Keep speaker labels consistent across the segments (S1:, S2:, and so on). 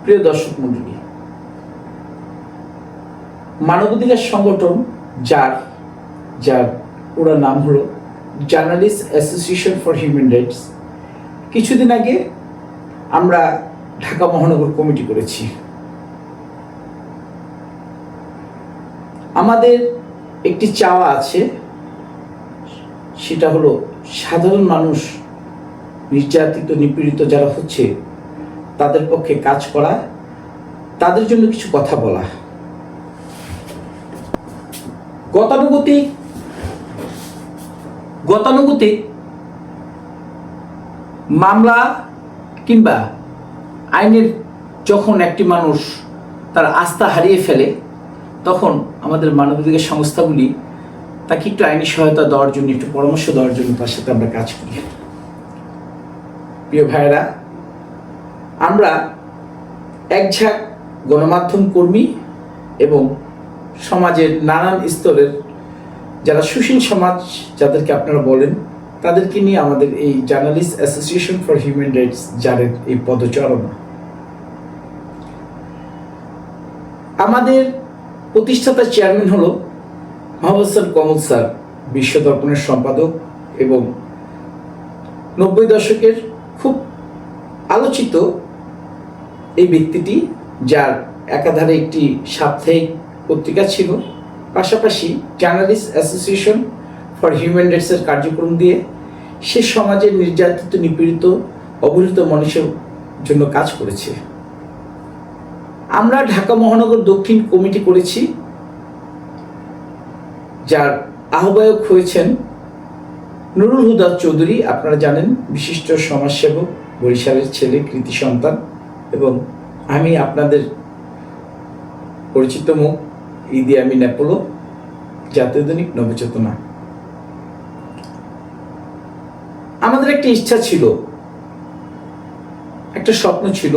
S1: প্রিয় দর্শক মণ্ডলী, মানবাধিকার সংগঠন যার পুরো নাম হলো journalist association for human rights, কিছুদিন আগে আমরা ঢাকা মহানগর কমিটি করেছি। আমাদের একটি চাওয়া আছে, সেটা হলো সাধারণ মানুষ নির্যাতিত নিপীড়িত যারা হচ্ছে তাদের পক্ষে কাজ করা, তাদের জন্য কিছু কথা বলা। গতানুগতিক মামলা কিংবা আইনের যখন একটি মানুষ তার আস্থা হারিয়ে ফেলে, তখন আমাদের মানবাধিকার সংস্থাগুলি তাকে একটু আইনি সহায়তা দেওয়ার জন্য, একটু পরামর্শ দেওয়ার জন্য তার সাথে আমরা কাজ করি। প্রিয় ভাইয়েরা, আমরা একঝাঁক গণমাধ্যম কর্মী এবং সমাজের নানান স্তরের যারা সুশীল সমাজ যাদেরকে আপনারা বলেন, তাদেরকে নিয়ে আমাদের এই journalist association for human rights যাদের এই পদচারণা। আমাদের প্রতিষ্ঠাতা চেয়ারম্যান হলো মোহাম্মদ স্যার কমল স্যার, বিশ্ব দর্পণের সম্পাদক এবং 90 দশকের খুব আলোচিত এই ব্যক্তিটি, যার একাধারে একটি সাপ্তাহিক পত্রিকা ছিল, পাশাপাশি জার্নালিস্ট অ্যাসোসিয়েশন ফর হিউম্যান রাইটসের কার্যক্রম দিয়ে সে সমাজের নির্যাতিত নিপীড়িত অবহেলিত মানুষের জন্য কাজ করেছে। আমরা ঢাকা মহানগর দক্ষিণ কমিটি করেছি, যার আহ্বায়ক হয়েছেন নুরুল হুদা চৌধুরী। আপনারা জানেন, বিশিষ্ট সমাজসেবক, বরিশালের ছেলে, কৃতি সন্তান, এবং আমি আপনাদের পরিচিত মুখ ঈদি আমিন অ্যাপোলো, জাতীয় দৈনিক নবচেতনা। আমাদের একটা ইচ্ছা ছিল, একটা স্বপ্ন ছিল,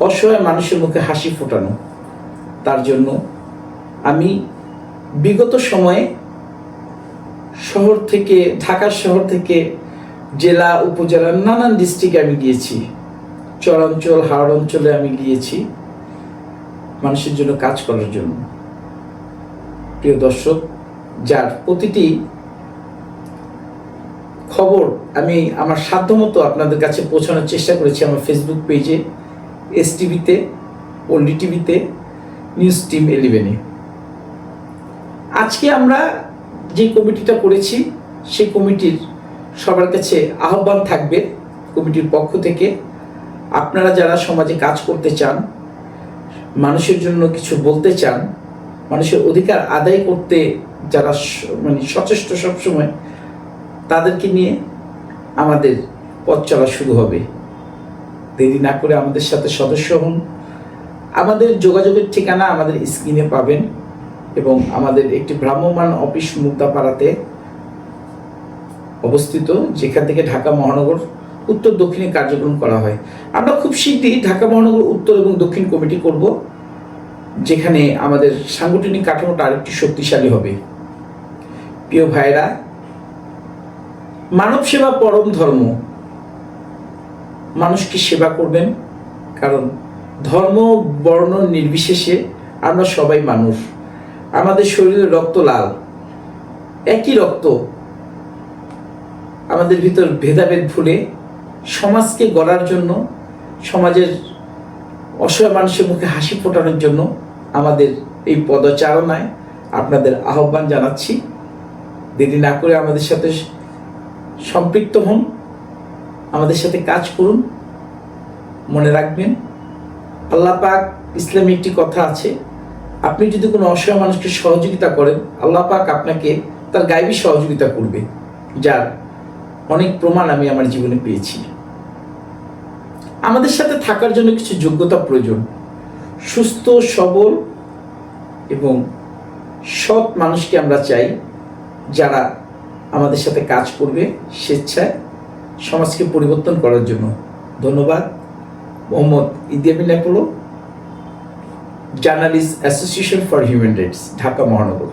S1: অসহায় মানুষের মুখে হাসি ফোটানো। তার জন্য আমি বিগত সময়ে ঢাকার শহর থেকে জেলা উপজেলার নানান ডিস্ট্রিক্টে আমি গিয়েছি, চরাঞ্চল হাওড় অঞ্চলে আমি গিয়েছি মানুষের জন্য কাজ করার জন্য। প্রিয় দর্শক, যার প্রতিটি খবর আমি আমার সাধ্যমতো আপনাদের কাছে পৌঁছানোর চেষ্টা করেছি আমার ফেসবুক পেজে, STVতে, পল্লী টিভিতে, নিউজ টিম 11-এ। আজকে আমরা যে কমিটিটা করেছি, সেই কমিটির সবার কাছে আহ্বান থাকবে কমিটির পক্ষ থেকে, আপনারা যারা সমাজে কাজ করতে চান, মানুষের জন্য কিছু বলতে চান, মানুষের অধিকার আদায় করতে যারা সচেষ্ট সবসময়, তাদেরকে নিয়ে আমাদের পথ চলা শুরু হবে। দেরি না করে আমাদের সাথে সদস্য হন। আমাদের যোগাযোগের ঠিকানা আমাদের স্ক্রিনে পাবেন, এবং আমাদের একটি ভ্রাম্যমাণ অফিস মুক্তাপাড়াতে অবস্থিত, যেখান থেকে ঢাকা মহানগর উত্তর দক্ষিণে কার্যক্রম করা হয়। আমরা খুব শীঘ্রই ঢাকা মহানগর উত্তর এবং দক্ষিণ কমিটি করব, যেখানে আমাদের সাংগঠনিক কাঠামোটা আরেকটি শক্তিশালী হবে। প্রিয় ভাইরা, মানব সেবা পরম ধর্ম। মানুষকে সেবা করবেন, কারণ ধর্ম বর্ণ নির্বিশেষে আমরা সবাই মানুষ। আমাদের শরীরের রক্ত লাল, একই রক্ত। আমাদের ভিতর ভেদাভেদ ভুলে সমাজকে গড়ার জন্য, সমাজের অসহায় মানুষের মুখে হাসি ফোটানোর জন্য আমাদের এই পদচারণায় আপনাদের আহ্বান জানাচ্ছি। দেরি না করে আমাদের সাথে সম্পৃক্ত হন, আমাদের সাথে কাজ করুন। মনে রাখবেন, আল্লাহ পাক ইসলামে একটি কথা আছে, আপনি যদি কোনো অসহায় মানুষকে সহযোগিতা করেন, আল্লাহ পাক আপনাকে তার গায়বী সহযোগিতা করবে, যার অনেক প্রমাণ আমি আমার জীবনে পেয়েছি। আমাদের সাথে থাকার জন্য কিছু যোগ্যতা প্রয়োজন। সুস্থ সবল এবং সৎ মানুষকে আমরা চাই, যারা আমাদের সাথে কাজ করবে স্বেচ্ছায় সমাজকে পরিবর্তন করার জন্য। ধন্যবাদ। Mohammad Eidi Amin Apollo, journalist association for human rights, Dhaka মহানগর।